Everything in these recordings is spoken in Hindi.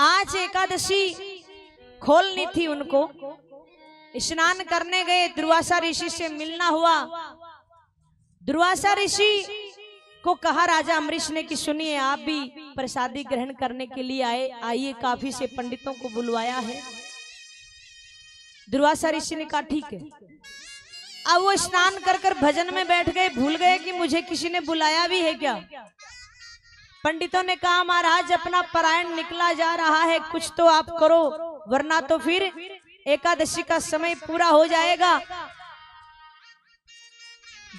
आज एकादशी खोलनी थी उनको। स्नान करने गए, दुर्वासा ऋषि से मिलना हुआ। दुर्वासा ऋषि को कहा राजा अम्बरीश ने कि सुनिए, आप भी प्रसादी ग्रहण करने के लिए आइए, काफी से पंडितों को बुलवाया है। दुर्वासा ऋषि ने कहा ठीक है। अब वो स्नान कर कर भजन में बैठ गए, भूल गए कि मुझे किसी ने बुलाया भी है क्या। पंडितों ने कहा महाराज अपना पारायण निकला जा रहा है, कुछ तो आप करो, वरना तो फिर एकादशी का समय पूरा हो जाएगा।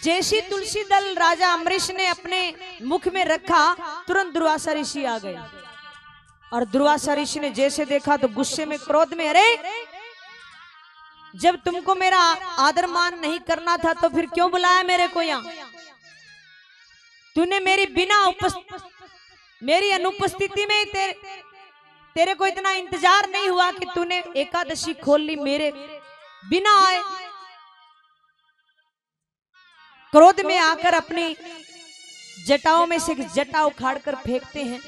जैसी तुलसी दल राजा अम्बरीश ने अपने मुख में रखा, तुरंत दुर्वासा ऋषि आ गए। और दुर्वासा ऋषि ने जैसे देखा तो गुस्से में, क्रोध में, अरे जब तुमको मेरा आदर मान नहीं करना था तो फिर क्यों बुलाया मेरे को यहाँ? तूने मेरी अनुपस्थिति में तेरे को इतना इंतजार नहीं हुआ कि तूने एकादशी खोल ली मेरे बिना आए। क्रोध में आकर अपनी जटाओं में से एक जटा उखाड़ कर फेंकते हैं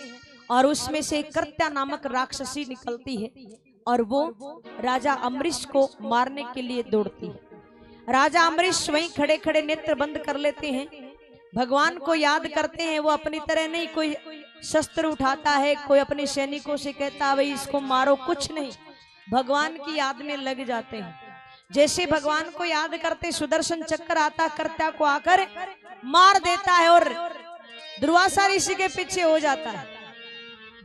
और उसमें से कृत्या नामक राक्षसी निकलती है और वो राजा अम्बरीश को मारने के लिए दौड़ती है। राजा अम्बरीश वहीं खड़े खड़े नेत्र बंद कर लेते हैं, भगवान को याद करते हैं। वो अपनी तरह नहीं कोई शस्त्र उठाता है, कोई अपने सैनिकों से कहता भाई इसको मारो, कुछ नहीं, भगवान की याद में लग जाते हैं। जैसे भगवान को याद करते, सुदर्शन चक्र आता, कर्त्या को आकर मार देता है और दुर्वासा ऋषि के पीछे हो जाता है।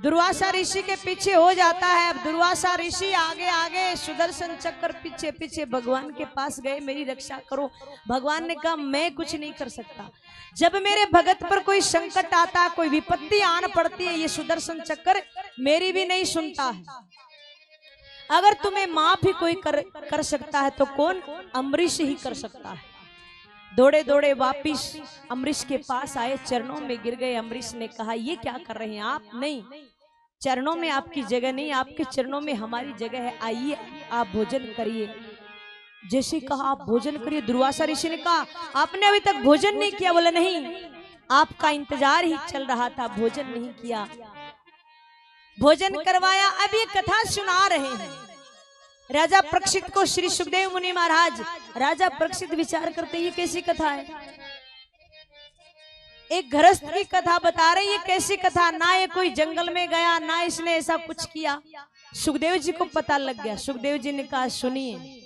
दुर्वासा ऋषि के पीछे हो जाता है। अब दुर्वासा ऋषि आगे आगे, सुदर्शन चक्र पीछे पीछे भगवान के पास गए, मेरी रक्षा करो। भगवान ने कहा मैं कुछ नहीं कर सकता। जब मेरे भगत पर कोई संकट आता, कोई विपत्ति आन पड़ती है, ये सुदर्शन चक्र मेरी भी नहीं सुनता है। अगर तुम्हें माफ ही कोई कर सकता है तो कौन? अम्बरीश ही कर सकता है। दौड़े दौड़े वापिस अम्बरीश के पास आए, चरणों में गिर गए। अम्बरीश ने कहा ये क्या कर रहे हैं आप? नहीं, चरणों में आपकी जगह नहीं, आपके चरणों में हमारी जगह है, आइए आप भोजन करिए। जैसे कहा आप भोजन करिए। दुर्वासा ऋषि ने कहा आपने अभी तक भोजन नहीं किया। बोला नहीं, आपका इंतजार ही चल रहा था, भोजन नहीं किया। भोजन करवाया। अब ये कथा सुना रहे हैं राजा परीक्षित को श्री सुखदेव मुनि महाराज। राजा परीक्षित विचार करते ये कैसी कथा है? एक गृहस्थ की कथा बता रहे, ये कैसी कथा? ना ये कोई जंगल में गया, ना इसने ऐसा कुछ किया। सुखदेव जी को पता लग गया। सुखदेव जी ने कहा सुनिए,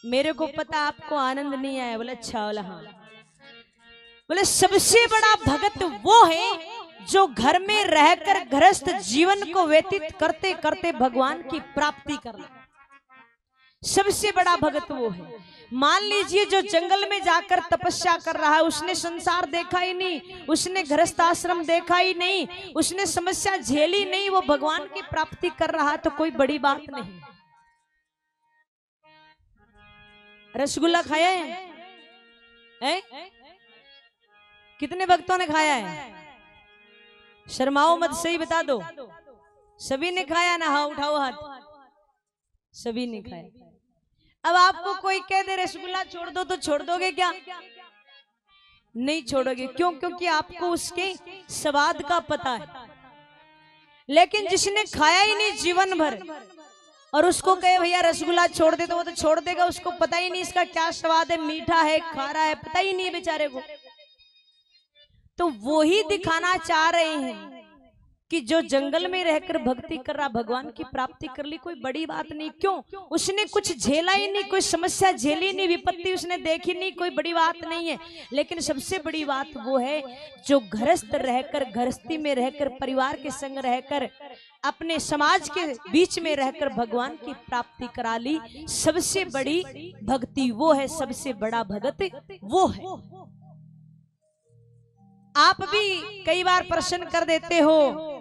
मेरे को पता आपको आनंद नहीं आया। बोले अच्छा। बोला हाँ। बोले सबसे बड़ा भगत वो है जो घर में रहकर गृहस्थ जीवन को व्यतीत करते करते भगवान की प्राप्ति कर ले। सबसे बड़ा भगत वो है। मान लीजिए जो जंगल में जाकर तपस्या कर रहा है, उसने संसार देखा ही नहीं, उसने गृहस्थ आश्रम देखा ही नहीं, उसने समस्या झेली नहीं, वो भगवान की प्राप्ति कर रहा है तो कोई बड़ी बात नहीं। रसगुल्ला खाया है? कितने भक्तों ने खाया है? शर्माओ मत, सही बता दो। सभी ने खाया ना? हाँ उठाओ हाथ। सभी ने खाया। अब आपको कोई कह दे रसगुल्ला छोड़ दो तो छोड़ दोगे क्या? नहीं छोड़ोगे। क्यों? क्योंकि आपको उसके स्वाद का पता है। लेकिन जिसने खाया ही नहीं जीवन भर और उसको कहे भैया रसगुल्ला छोड़ दे, तो वो तो छोड़ देगा। उसको पता ही नहीं इसका क्या स्वाद है, मीठा है, खारा है, पता ही नहीं है बेचारे को। तो वो ही दिखाना चाह रहे हैं कि जो जंगल में रहकर भक्ति कर रहा, भगवान की प्राप्ति कर ली, कोई बड़ी बात नहीं। क्यों? उसने कुछ झेला ही नहीं, कोई समस्या झेली नहीं, विपत्ति उसने देखी नहीं, कोई बड़ी बात नहीं है। लेकिन सबसे बड़ी बात वो है जो गृहस्थ रहकर, गृहस्थी में रहकर, परिवार के संग रहकर, अपने समाज के बीच में रहकर भगवान की प्राप्ति करा ली। सबसे बड़ी भक्ति वो है, सबसे बड़ा भगत वो है। आप भी कई बार प्रश्न कर देते हो,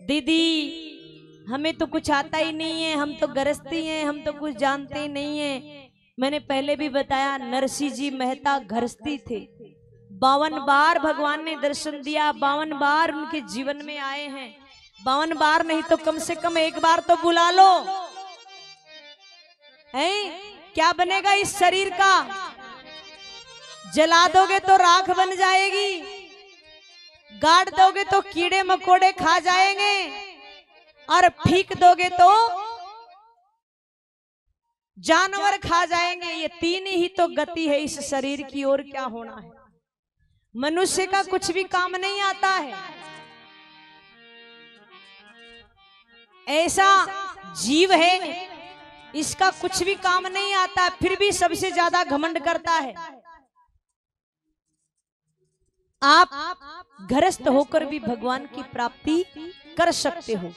दीदी हमें तो कुछ आता ही नहीं है, हम तो गृहस्थी हैं, हम तो कुछ जानते ही नहीं है। मैंने पहले भी बताया, नरसिंह जी मेहता गृहस्थी थे। 52 बार भगवान ने दर्शन दिया, 52 बार उनके जीवन में आए हैं। 52 बार नहीं तो कम से कम एक बार तो बुला लो। है क्या बनेगा इस शरीर का? जला दोगे तो राख बन जाएगी, गाड़ दोगे तो कीड़े मकोड़े खा जाएंगे, और फेंक दोगे तो जानवर खा जाएंगे। ये तीन ही तो गति है इस शरीर की, और क्या होना है। मनुष्य का कुछ भी काम नहीं आता है। ऐसा जीव है, इसका कुछ भी काम नहीं आता, फिर भी सबसे ज्यादा घमंड करता है। आप गृहस्थ होकर भी भगवान की प्राप्ति कर सकते हो।